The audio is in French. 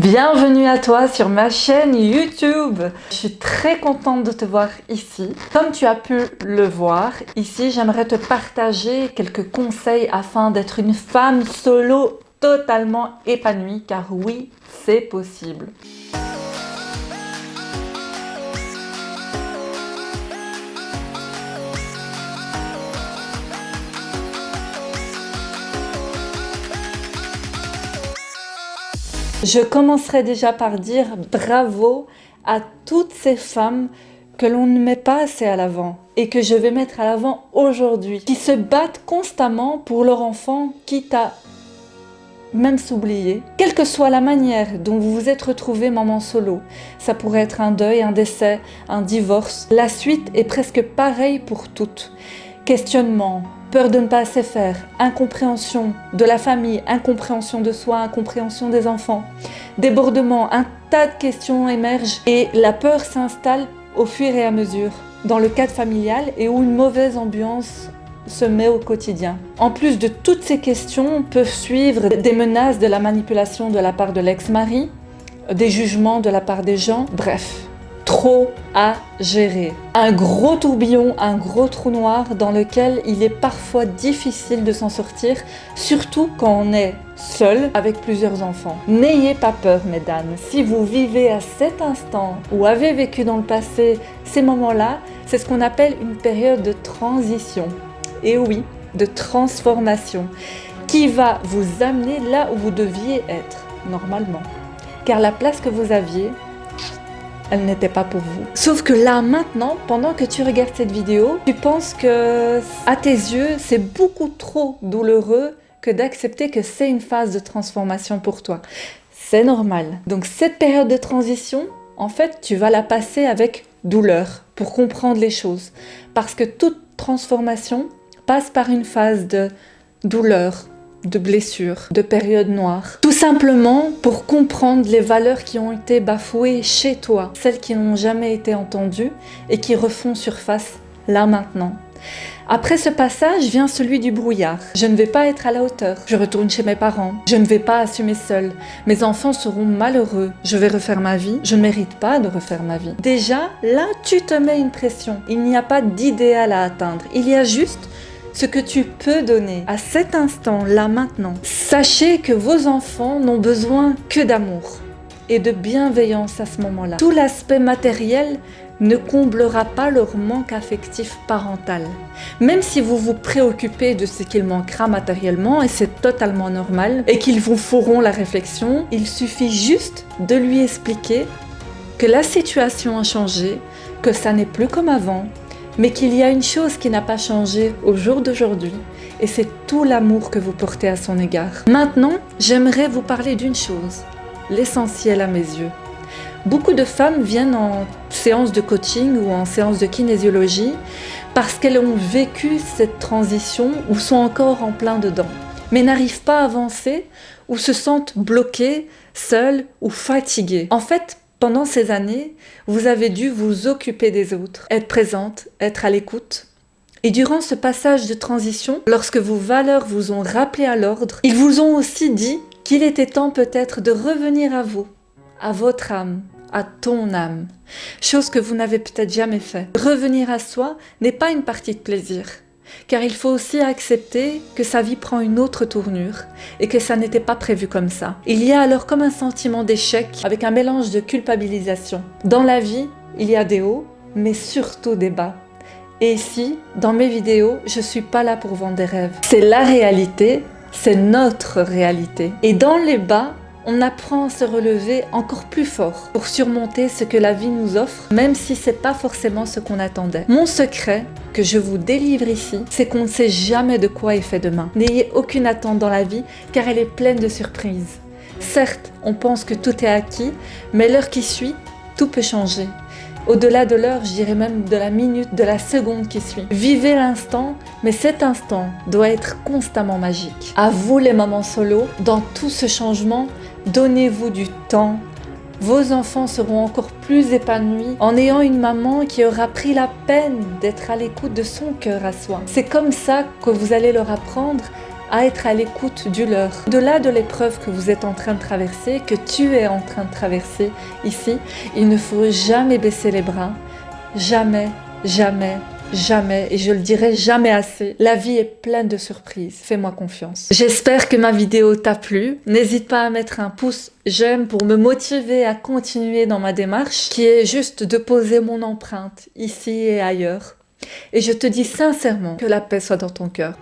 Bienvenue à toi sur ma chaîne YouTube. Je suis très contente de te voir ici. Comme tu as pu le voir, ici j'aimerais te partager quelques conseils afin d'être une femme solo totalement épanouie, car oui, c'est possible. Je commencerai déjà par dire bravo à toutes ces femmes que l'on ne met pas assez à l'avant et que je vais mettre à l'avant aujourd'hui, qui se battent constamment pour leur enfant, quitte à même s'oublier. Quelle que soit la manière dont vous vous êtes retrouvée maman solo, ça pourrait être un deuil, un décès, un divorce, la suite est presque pareille pour toutes. Questionnement, peur de ne pas assez faire, incompréhension de la famille, incompréhension de soi, incompréhension des enfants, débordement, un tas de questions émergent et la peur s'installe au fur et à mesure dans le cadre familial et où une mauvaise ambiance se met au quotidien. En plus de toutes ces questions, peuvent suivre des menaces de la manipulation de la part de l'ex-mari, des jugements de la part des gens, bref. Trop à gérer. Un gros tourbillon, un gros trou noir dans lequel il est parfois difficile de s'en sortir, surtout quand on est seul avec plusieurs enfants. N'ayez pas peur, mesdames. Si vous vivez à cet instant ou avez vécu dans le passé ces moments-là, c'est ce qu'on appelle une période de transition. Et oui, de transformation, qui va vous amener là où vous deviez être, normalement. Car la place que vous aviez, elle n'était pas pour vous. Sauf que là, maintenant, pendant que tu regardes cette vidéo, tu penses que, à tes yeux, c'est beaucoup trop douloureux que d'accepter que c'est une phase de transformation pour toi. C'est normal. Donc cette période de transition, en fait, tu vas la passer avec douleur pour comprendre les choses. Parce que toute transformation passe par une phase de douleur, de blessures, de périodes noires. Tout simplement pour comprendre les valeurs qui ont été bafouées chez toi, celles qui n'ont jamais été entendues et qui refont surface là maintenant. Après ce passage vient celui du brouillard. Je ne vais pas être à la hauteur. Je retourne chez mes parents. Je ne vais pas assumer seule. Mes enfants seront malheureux. Je vais refaire ma vie. Je ne mérite pas de refaire ma vie. Déjà, là, tu te mets une pression. Il n'y a pas d'idéal à atteindre. Il y a juste ce que tu peux donner à cet instant, là, maintenant. Sachez que vos enfants n'ont besoin que d'amour et de bienveillance à ce moment-là. Tout l'aspect matériel ne comblera pas leur manque affectif parental. Même si vous vous préoccupez de ce qu'il manquera matériellement, et c'est totalement normal, et qu'ils vous feront la réflexion, il suffit juste de lui expliquer que la situation a changé, que ça n'est plus comme avant, mais qu'il y a une chose qui n'a pas changé au jour d'aujourd'hui, et c'est tout l'amour que vous portez à son égard. Maintenant, j'aimerais vous parler d'une chose, l'essentiel à mes yeux. Beaucoup de femmes viennent en séance de coaching ou en séance de kinésiologie parce qu'elles ont vécu cette transition ou sont encore en plein dedans, mais n'arrivent pas à avancer ou se sentent bloquées, seules ou fatiguées. En fait, pendant ces années, vous avez dû vous occuper des autres, être présente, être à l'écoute. Et durant ce passage de transition, lorsque vos valeurs vous ont rappelé à l'ordre, ils vous ont aussi dit qu'il était temps peut-être de revenir à vous, à votre âme, à ton âme. Chose que vous n'avez peut-être jamais fait. Revenir à soi n'est pas une partie de plaisir. Car il faut aussi accepter que sa vie prend une autre tournure et que ça n'était pas prévu comme ça. Il y a alors comme un sentiment d'échec avec un mélange de culpabilisation. Dans la vie, il y a des hauts, mais surtout des bas. Et ici, dans mes vidéos, je suis pas là pour vendre des rêves. C'est la réalité, c'est notre réalité. Et dans les bas, on apprend à se relever encore plus fort pour surmonter ce que la vie nous offre, même si c'est pas forcément ce qu'on attendait. Mon secret que je vous délivre ici, c'est qu'on ne sait jamais de quoi est fait demain. N'ayez aucune attente dans la vie, car elle est pleine de surprises. Certes, on pense que tout est acquis, mais l'heure qui suit, tout peut changer. Au-delà de l'heure, je dirais même de la minute, de la seconde qui suit. Vivez l'instant, mais cet instant doit être constamment magique. À vous les mamans solo, dans tout ce changement, donnez-vous du temps. Vos enfants seront encore plus épanouis en ayant une maman qui aura pris la peine d'être à l'écoute de son cœur à soi. C'est comme ça que vous allez leur apprendre à être à l'écoute du leur. Au-delà de l'épreuve que vous êtes en train de traverser, que tu es en train de traverser ici, il ne faut jamais baisser les bras. Jamais, jamais, jamais, et je le dirai jamais assez, la vie est pleine de surprises, fais-moi confiance. J'espère que ma vidéo t'a plu, n'hésite pas à mettre un pouce j'aime pour me motiver à continuer dans ma démarche, qui est juste de poser mon empreinte ici et ailleurs. Et je te dis sincèrement que la paix soit dans ton cœur.